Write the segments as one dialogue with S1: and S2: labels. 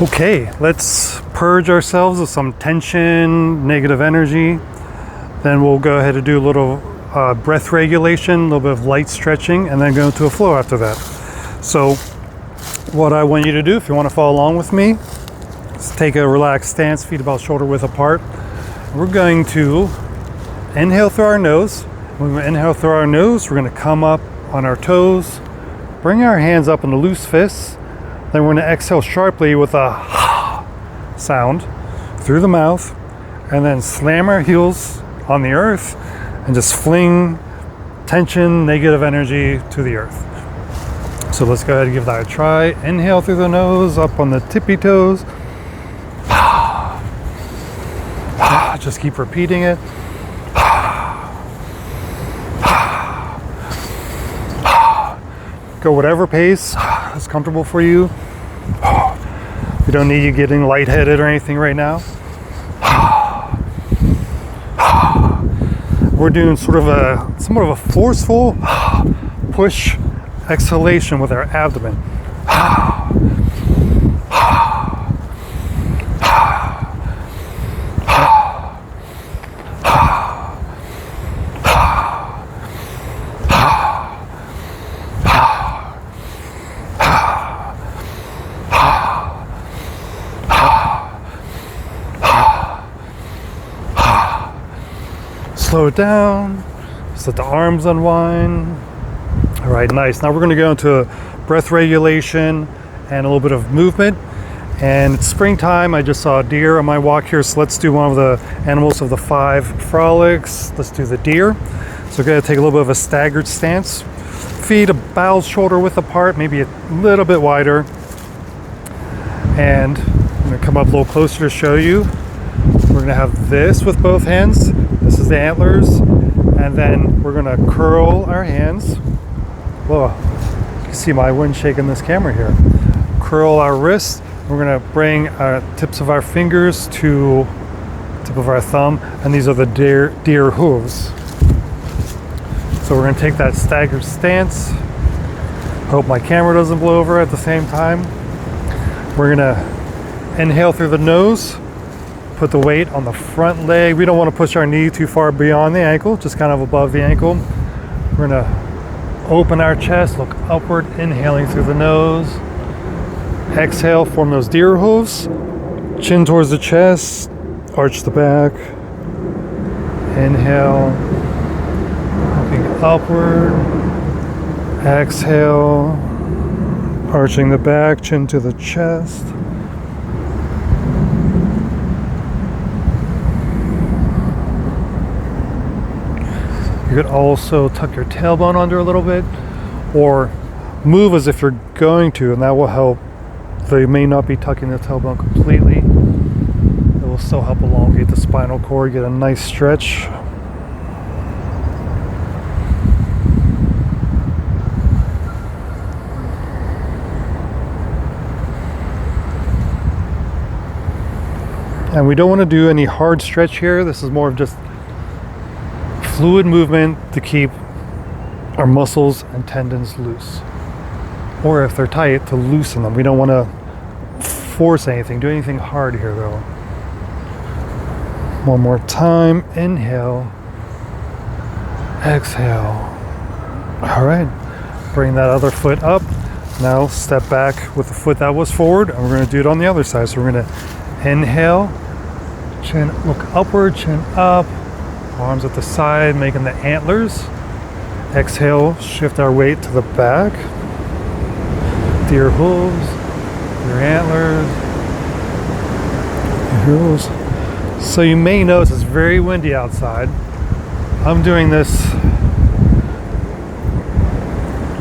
S1: Okay, let's purge ourselves of some tension, negative energy. Then we'll go ahead and do a little breath regulation, a little bit of light stretching, and then go into a flow after that. So what I want you to do, if you want to follow along with me, is take a relaxed stance, feet about shoulder width apart. We're going to inhale through our nose. When we inhale through our nose, we're going to come up on our toes, bring our hands up into loose fists. Then we're going to exhale sharply with a sound through the mouth, and then slam our heels on the earth and just fling tension, negative energy to the earth. So let's go ahead and give that a try. Inhale through the nose, up on the tippy toes. Just keep repeating it. Go whatever pace is comfortable for you. We don't need you getting lightheaded or anything right now. We're doing somewhat of a forceful push exhalation with our abdomen. Slow it down, just let the arms unwind. All right, nice. Now we're gonna go into a breath regulation and a little bit of movement. And it's springtime. I just saw a deer on my walk here, so let's do one of the animals of the 5 frolics. Let's do the deer. So we're gonna take a little bit of a staggered stance. Feet about shoulder width apart, maybe a little bit wider. And I'm gonna come up a little closer to show you. We're gonna have this with both hands. This is the antlers, and then we're gonna curl our hands. Whoa, you can see my wind shaking this camera here. Curl our wrists. We're gonna bring our tips of our fingers to the tip of our thumb, and these are the deer hooves. So we're gonna take that staggered stance. Hope my camera doesn't blow over at the same time. We're gonna inhale through the nose. Put the weight on the front leg. We don't want to push our knee too far beyond the ankle, just kind of above the ankle. We're going to open our chest, look upward, inhaling through the nose. Exhale, form those deer hooves. Chin towards the chest, arch the back. Inhale, looking upward. Exhale, arching the back, chin to the chest. You could also tuck your tailbone under a little bit, or move as if you're going to, and that will help. Though you may not be tucking the tailbone completely, it will still help elongate the spinal cord, get a nice stretch. And we don't want to do any hard stretch here. This is more of just fluid movement to keep our muscles and tendons loose, or if they're tight, to loosen them. We don't want to force anything, do anything hard here though. One more time. Inhale, exhale. All right, bring that other foot up. Now step back with the foot that was forward, and we're going to do it on the other side. So we're going to inhale, chin, look upward, chin up. Arms at the side, making the antlers. Exhale, shift our weight to the back. Deer hooves, your antlers, your hooves. So you may notice it's very windy outside. I'm doing this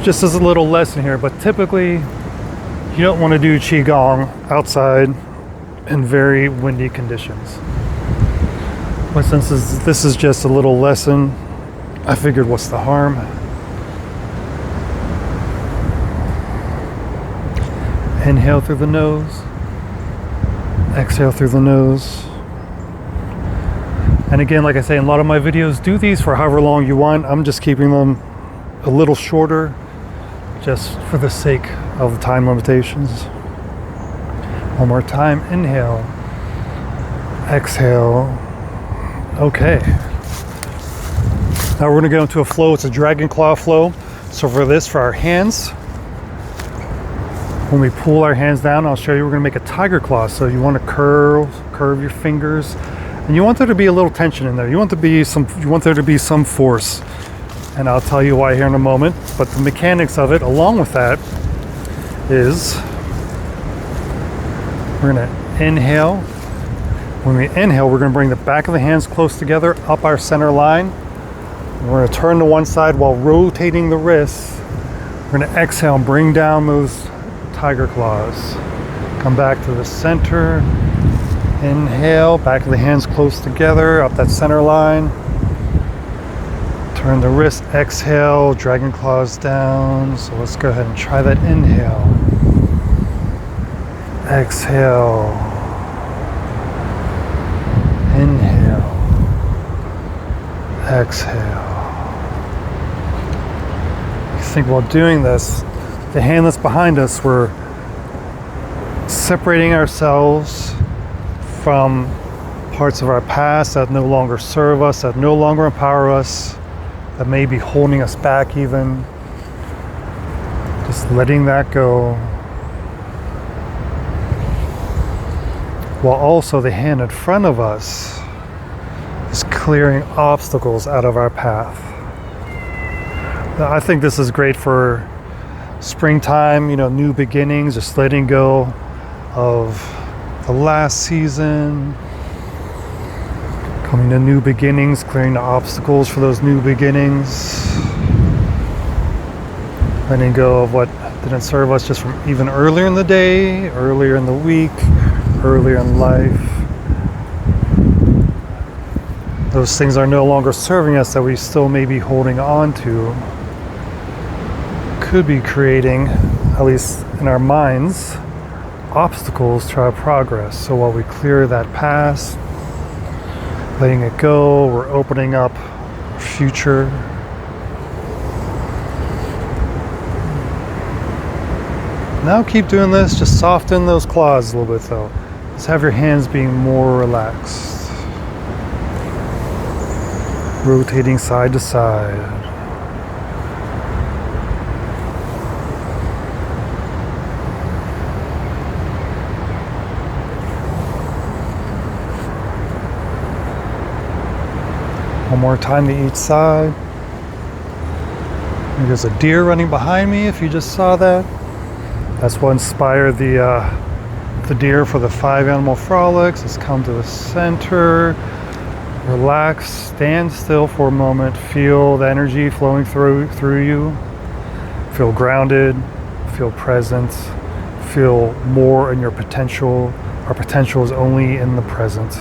S1: just as a little lesson here, but typically you don't want to do qigong outside in very windy conditions. But since this is just a little lesson, I figured what's the harm? Inhale through the nose, exhale through the nose. And again, like I say, in a lot of my videos, do these for however long you want. I'm just keeping them a little shorter just for the sake of the time limitations. One more time. Inhale. Exhale. Okay. Now we're going to go into a flow. It's a dragon claw flow. So for our hands, when we pull our hands down, I'll show you, we're going to make a tiger claw. So you want to curve your fingers, and you want there to be a little tension in there. You want there to be some force. And I'll tell you why here in a moment. But the mechanics of it, along with that, is we're going to inhale. When we inhale, we're going to bring the back of the hands close together, up our center line. We're going to turn to one side while rotating the wrists. We're going to exhale and bring down those tiger claws. Come back to the center. Inhale, back of the hands close together, up that center line. Turn the wrist, exhale, dragon claws down. So let's go ahead and try that. Inhale. Exhale. Inhale. Exhale. I think while doing this, the hand that's behind us, we're separating ourselves from parts of our past that no longer serve us, that no longer empower us, that may be holding us back even. Just letting that go. While also the hand in front of us is clearing obstacles out of our path. I think this is great for springtime, new beginnings, just letting go of the last season, coming to new beginnings, clearing the obstacles for those new beginnings, letting go of what didn't serve us just from even earlier in the day, earlier in the week, earlier in life. Those things are no longer serving us that we still may be holding on to. Could be creating, at least in our minds, obstacles to our progress. So while we clear that past, letting it go, we're opening up future. Now keep doing this, just soften those claws a little bit though. Just have your hands being more relaxed. Rotating side to side. One more time to each side. There's a deer running behind me if you just saw that. That's what inspired the deer for the 5 animal frolics. Let's come to the center. Relax, stand still for a moment. Feel the energy flowing through you. Feel grounded, feel present, feel more in your potential. Our potential is only in the present.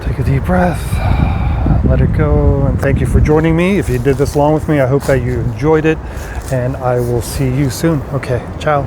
S1: Take a deep breath, let it go, and thank you for joining me. If you did this along with me, I hope that you enjoyed it, and I will see you soon. Okay, ciao.